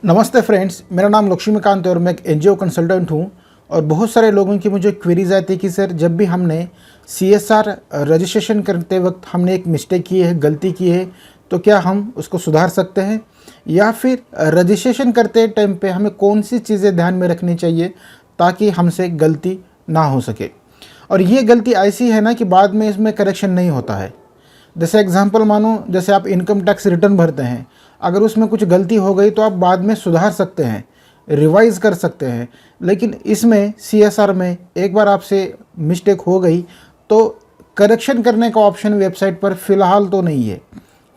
नमस्ते फ्रेंड्स, मेरा नाम लक्ष्मीकांत है और मैं एक एनजीओ कंसल्टेंट हूँ। और बहुत सारे लोगों की मुझे क्वेरीज आती है कि सर जब भी हमने सीएसआर रजिस्ट्रेशन करते वक्त हमने एक मिस्टेक की है, गलती की है, तो क्या हम उसको सुधार सकते हैं, या फिर रजिस्ट्रेशन करते टाइम पे हमें कौन सी चीज़ें ध्यान में रखनी चाहिए ताकि हमसे गलती ना हो सके। और ये गलती ऐसी है ना कि बाद में इसमें करेक्शन नहीं होता है। जैसे एग्जांपल मानो, जैसे आप इनकम टैक्स रिटर्न भरते हैं, अगर उसमें कुछ गलती हो गई तो आप बाद में सुधार सकते हैं, रिवाइज़ कर सकते हैं। लेकिन इसमें सीएसआर में एक बार आपसे मिस्टेक हो गई तो करेक्शन करने का ऑप्शन वेबसाइट पर फ़िलहाल तो नहीं है।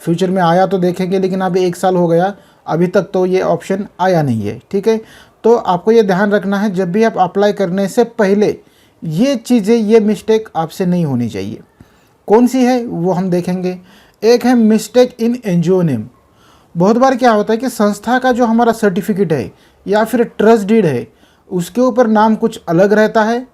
फ्यूचर में आया तो देखेंगे, लेकिन अभी 1 साल हो गया, अभी तक तो ये ऑप्शन आया नहीं है। ठीक है, तो आपको ये ध्यान रखना है जब भी आप अप्लाई करने से पहले ये चीज़ें, ये मिस्टेक आपसे नहीं होनी चाहिए। कौन सी है वो हम देखेंगे। एक है मिस्टेक इन एनजीओ नेम। बहुत बार क्या होता है कि संस्था का जो हमारा सर्टिफिकेट है या फिर ट्रस्ट डीड है, उसके ऊपर नाम कुछ अलग रहता है।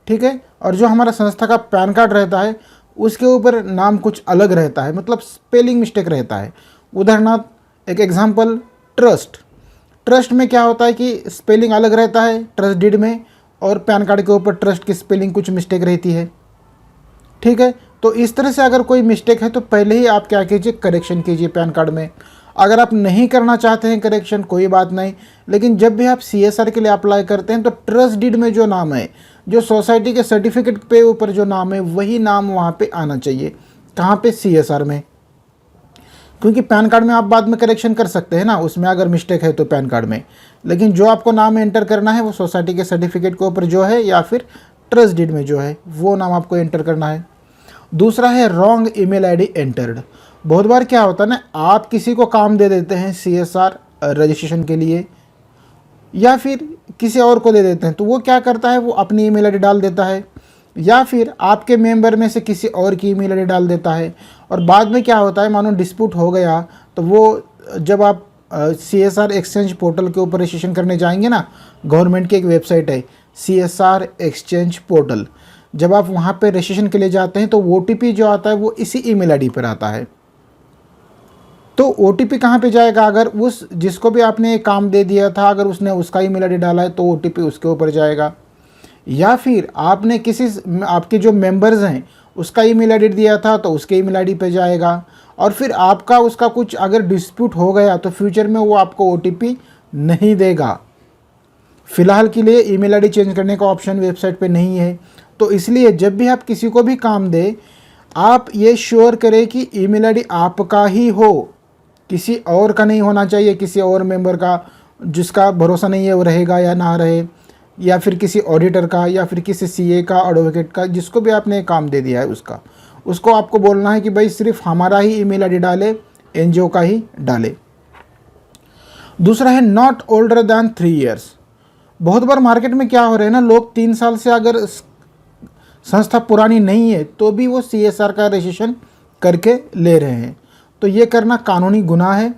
ठीक है, और जो हमारा संस्था का पैन कार्ड रहता है उसके ऊपर नाम कुछ अलग रहता है, मतलब स्पेलिंग मिस्टेक रहता है। उदाहरणार्थ एक एग्जांपल, ट्रस्ट में क्या होता है कि स्पेलिंग अलग रहता है ट्रस्ट डीड में, और पैन कार्ड के ऊपर ट्रस्ट की स्पेलिंग कुछ मिस्टेक रहती है। ठीक है, तो इस तरह से अगर कोई मिस्टेक है तो पहले ही आप क्या कीजिए, करेक्शन कीजिए पैन कार्ड में। अगर आप नहीं करना चाहते हैं करेक्शन, कोई बात नहीं, लेकिन जब भी आप सीएसआर के लिए अप्लाई करते हैं तो ट्रस्ट डीड में जो नाम है, जो सोसाइटी के सर्टिफिकेट पे ऊपर जो नाम है, वही नाम वहाँ पे आना चाहिए। कहाँ पे? सीएसआर में। क्योंकि पैन कार्ड में आप बाद में करेक्शन कर सकते हैं ना, उसमें अगर मिस्टेक है तो पैन कार्ड में, लेकिन जो आपको नाम एंटर करना है वो सोसाइटी के सर्टिफिकेट के ऊपर जो है या फिर ट्रस्ट डीड में जो है वो नाम आपको एंटर करना है। दूसरा है रॉन्ग ईमेल आईडी एंटर्ड। बहुत बार क्या होता है ना, आप किसी को काम दे देते हैं सीएसआर रजिस्ट्रेशन के लिए, या फिर किसी और को दे देते हैं, तो वो क्या करता है, वो अपनी ईमेल आईडी डाल देता है, या फिर आपके मेंबर में से किसी और की ईमेल आईडी डाल देता है। और बाद में क्या होता है, मानो डिस्प्यूट हो गया तो वो जब आप सीएसआर एक्सचेंज पोर्टल के ऊपर रजिस्ट्रेशन करने जाएंगे ना, गवर्नमेंट की एक वेबसाइट है सीएसआर एक्सचेंज पोर्टल, जब आप वहाँ पे रजिस्ट्रेशन के लिए जाते हैं तो ओटीपी जो आता है वो इसी ईमेल आईडी पर आता है। तो ओटीपी कहाँ पे जाएगा? अगर उस जिसको भी आपने काम दे दिया था, अगर उसने उसका ईमेल आईडी डाला है तो ओटीपी उसके ऊपर जाएगा। या फिर आपने किसी, आपके जो मेंबर्स हैं उसका ईमेल आईडी दिया था तो उसके ईमेल आईडी पे जाएगा। और फिर आपका उसका कुछ अगर डिस्प्यूट हो गया तो फ्यूचर में वो आपको ओटीपी नहीं देगा। फ़िलहाल के लिए ईमेल आईडी चेंज करने का ऑप्शन वेबसाइट पे नहीं है। तो इसलिए जब भी आप किसी को भी काम दें, आप ये श्योर करें कि ईमेल आईडी आपका ही हो, किसी और का नहीं होना चाहिए, किसी और मेंबर का जिसका भरोसा नहीं है वो रहेगा या ना रहे, या फिर किसी ऑडिटर का, या फिर किसी सीए का, एडवोकेट का, जिसको भी आपने काम दे दिया है उसको आपको बोलना है कि भाई सिर्फ हमारा ही ईमेल आईडी डाले, एनजीओ का ही डाले। दूसरा है नॉट ओल्डर दैन 3 ईयर्स। बहुत बार मार्केट में क्या हो रहा है ना, लोग 3 साल से अगर संस्था पुरानी नहीं है तो भी वो सीएसआर का रजिस्ट्रेशन करके ले रहे हैं। तो ये करना कानूनी गुनाह है।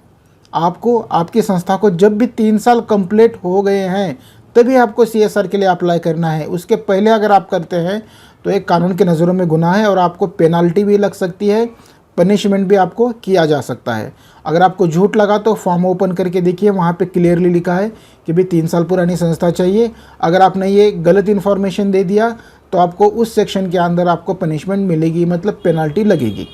आपको, आपकी संस्था को जब भी 3 साल कंप्लीट हो गए हैं तभी आपको सीएसआर के लिए अप्लाई करना है। उसके पहले अगर आप करते हैं तो एक कानून के नज़रों में गुनाह है और आपको पेनाल्टी भी लग सकती है, पनिशमेंट भी आपको किया जा सकता है। अगर आपको झूठ लगा तो फॉर्म ओपन करके देखिए, वहाँ पे क्लियरली लिखा है कि भाई 3 साल पुरानी संस्था चाहिए। अगर आपने ये गलत इन्फॉर्मेशन दे दिया तो आपको उस सेक्शन के अंदर आपको पनिशमेंट मिलेगी, मतलब पेनल्टी लगेगी।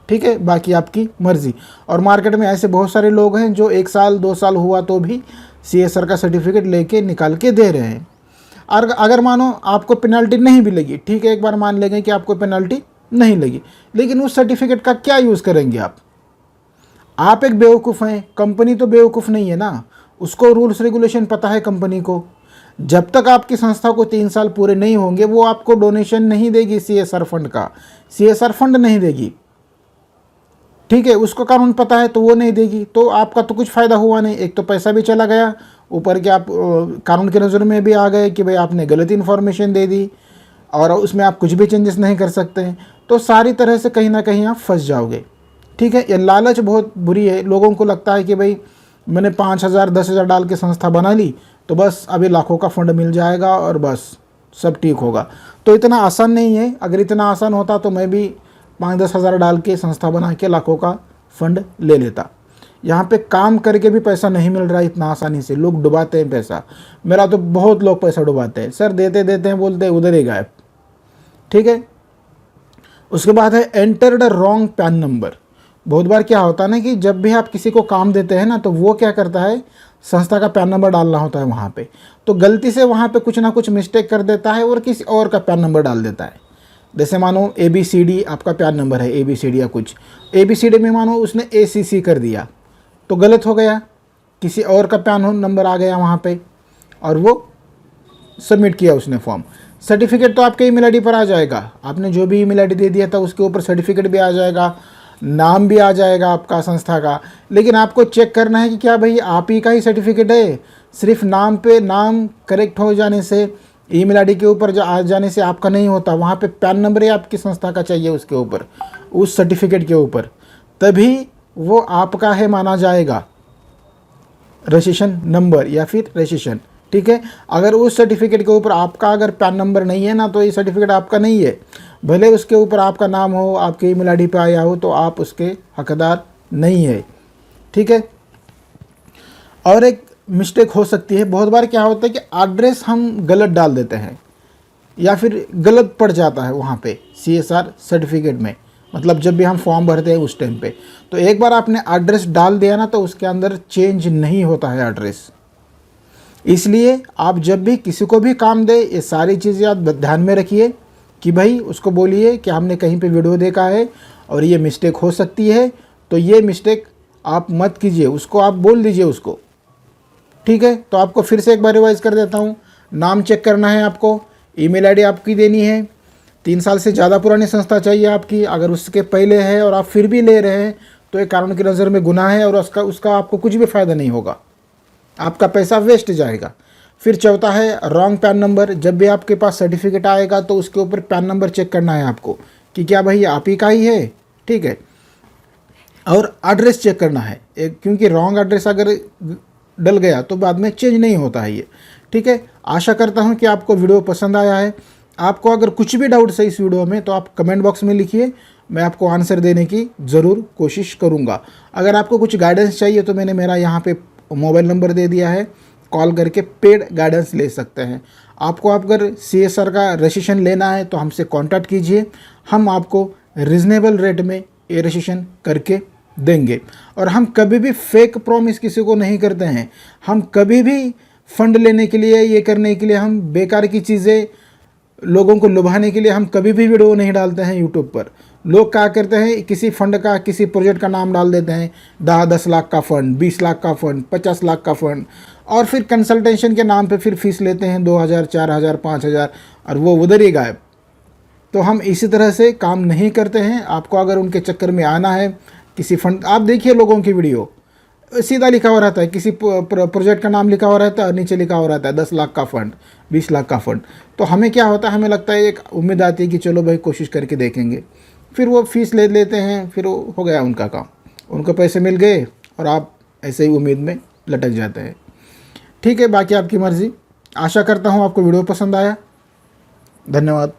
ठीक है, बाकी आपकी मर्ज़ी। और मार्केट में ऐसे बहुत सारे लोग हैं जो 1 साल 2 साल हुआ तो भी सीएसआर का सर्टिफिकेट लेके निकाल के दे रहे हैं। और अगर मानो आपको पेनल्टी नहीं भी लगी, ठीक है, एक बार मान लेंगे कि आपको पेनल्टी नहीं लगी, लेकिन उस सर्टिफिकेट का क्या यूज़ करेंगे आप एक बेवकूफ़ हैं, कंपनी तो बेवकूफ़ नहीं है ना, उसको रूल्स रेगुलेशन पता है कंपनी को। जब तक आपकी संस्था को 3 साल पूरे नहीं होंगे वो आपको डोनेशन नहीं देगी, सीएसआर फंड का, सीएसआर फंड नहीं देगी। ठीक है, उसको कानून पता है तो वो नहीं देगी, तो आपका तो कुछ फ़ायदा हुआ नहीं। एक तो पैसा भी चला गया, ऊपर के आप कानून के नज़र में भी आ गए कि भाई आपने गलत इन्फॉर्मेशन दे दी और उसमें आप कुछ भी चेंजेस नहीं कर सकते हैं। तो सारी तरह से कहीं ना कहीं आप फंस जाओगे। ठीक है, ये लालच बहुत बुरी है। लोगों को लगता है कि भाई मैंने 5,000 10,000 डाल के संस्था बना ली तो बस अभी लाखों का फंड मिल जाएगा और बस सब ठीक होगा। तो इतना आसान नहीं है। अगर इतना आसान होता तो मैं भी 5-10 हज़ार डाल के संस्था बना के लाखों का फंड ले लेता। यहाँ पे काम करके भी पैसा नहीं मिल रहा है इतना आसानी से, लोग डुबाते हैं पैसा। मेरा तो बहुत लोग पैसा डुबाते हैं सर, देते देते हैं बोलते हैं उधर ही गायब। ठीक है, उसके बाद है enter the wrong pan number. बहुत बार क्या होता है ना कि जब भी आप किसी को काम देते हैं ना, तो वो क्या करता है, संस्था का पैन नंबर डालना होता है वहाँ पे, तो गलती से वहाँ पे कुछ ना कुछ मिस्टेक कर देता है और किसी और का पैन नंबर डाल देता है। जैसे मानो ABCD आपका पैन नंबर है, ABCD या कुछ, ABCD में मानो उसने ACC कर दिया तो गलत हो गया, किसी और का पैन नंबर आ गया वहाँ पे और वो सबमिट किया उसने फॉर्म। सर्टिफिकेट तो आपके ईमेल आईडी पर आ जाएगा, आपने जो भी ईमेल आईडी दे दिया था उसके ऊपर सर्टिफिकेट भी आ जाएगा, नाम भी आ जाएगा आपका संस्था का। लेकिन आपको चेक करना है कि क्या भाई आप ही का ही सर्टिफिकेट है। सिर्फ नाम पे नाम करेक्ट हो जाने से, ईमेल आईडी के ऊपर आ जाने से आपका नहीं होता, वहाँ पे पैन नंबर ही आपकी संस्था का चाहिए उसके ऊपर, उस सर्टिफिकेट के ऊपर, तभी वो आपका है माना जाएगा, रजिस्ट्रेशन नंबर या फिर रजिस्ट्रेशन। ठीक है, अगर उस सर्टिफिकेट के ऊपर आपका अगर पैन नंबर नहीं है ना, तो ये सर्टिफिकेट आपका नहीं है। भले उसके ऊपर आपका नाम हो, आपके ईमेल आईडी पे आया हो, तो आप उसके हकदार नहीं है। ठीक है, और एक मिस्टेक हो सकती है, बहुत बार क्या होता है कि एड्रेस हम गलत डाल देते हैं या फिर गलत पड़ जाता है वहाँ पे CSR सर्टिफिकेट में, मतलब जब भी हम फॉर्म भरते हैं उस टाइम पे। तो एक बार आपने एड्रेस डाल दिया ना, तो उसके अंदर चेंज नहीं होता है एड्रेस। इसलिए आप जब भी किसी को भी काम दे, ये सारी चीज़ें आप ध्यान में रखिए कि भाई उसको बोलिए कि हमने कहीं पे वीडियो देखा है और ये मिस्टेक हो सकती है, तो ये मिस्टेक आप मत कीजिए, उसको आप बोल दीजिए उसको। ठीक है, तो आपको फिर से एक बार रिवाइज़ कर देता हूँ। नाम चेक करना है आपको, ईमेल आईडी आपकी देनी है, 3 साल से ज़्यादा पुरानी संस्था चाहिए आपकी। अगर उसके पहले है और आप फिर भी ले रहे हैं तो एक कानून की नज़र में गुनाह है और उसका आपको कुछ भी फ़ायदा नहीं होगा, आपका पैसा वेस्ट जाएगा। फिर चौथा है रॉन्ग पैन नंबर। जब भी आपके पास सर्टिफिकेट आएगा तो उसके ऊपर पैन नंबर चेक करना है आपको कि क्या भाई आप ही का ही है। ठीक है, और एड्रेस चेक करना है, क्योंकि रॉन्ग एड्रेस अगर डल गया तो बाद में चेंज नहीं होता है ये। ठीक है, आशा करता हूँ कि आपको वीडियो पसंद आया है। आपको अगर कुछ भी डाउट्स है इस वीडियो में तो आप कमेंट बॉक्स में लिखिए, मैं आपको आंसर देने की ज़रूर कोशिश करूँगा। अगर आपको कुछ गाइडेंस चाहिए तो मैंने मेरा यहाँ पे मोबाइल नंबर दे दिया है, कॉल करके पेड गाइडेंस ले सकते हैं। आपको अगर CSR का रजिस्ट्रेशन लेना है तो हमसे कांटेक्ट कीजिए, हम आपको रिजनेबल रेट में ये रजिस्ट्रेशन करके देंगे। और हम कभी भी फेक प्रॉमिस किसी को नहीं करते हैं, हम कभी भी फंड लेने के लिए, ये करने के लिए, हम बेकार की चीज़ें लोगों को लुभाने के लिए हम कभी भी वीडियो नहीं डालते हैं यूट्यूब पर। लोग क्या करते हैं, किसी फंड का, किसी प्रोजेक्ट का नाम डाल देते हैं, 10 लाख का फ़ंड, 20 लाख का फ़ंड, 50 लाख का फ़ंड, और फिर कंसल्टेशन के नाम पे फिर फीस लेते हैं 2000, 4000, 5000, और वो उधर ही गायब। तो हम इसी तरह से काम नहीं करते हैं। आपको अगर उनके चक्कर में आना है, किसी फंड, आप देखिए लोगों की वीडियो, सीधा लिखा हुआ रहता है, किसी प्रोजेक्ट का नाम लिखा हुआ रहता है और नीचे लिखा हुआ रहता है 10 लाख का फ़ंड, 20 लाख का फ़ंड। तो हमें क्या होता है, हमें लगता है, एक उम्मीद आती है कि चलो भाई कोशिश करके देखेंगे, फिर वो फीस ले लेते हैं, फिर वो हो गया उनका काम, उनको पैसे मिल गए और आप ऐसे ही उम्मीद में लटक जाते हैं। ठीक है, बाकी आपकी मर्ज़ी। आशा करता हूँ आपको वीडियो पसंद आया। धन्यवाद।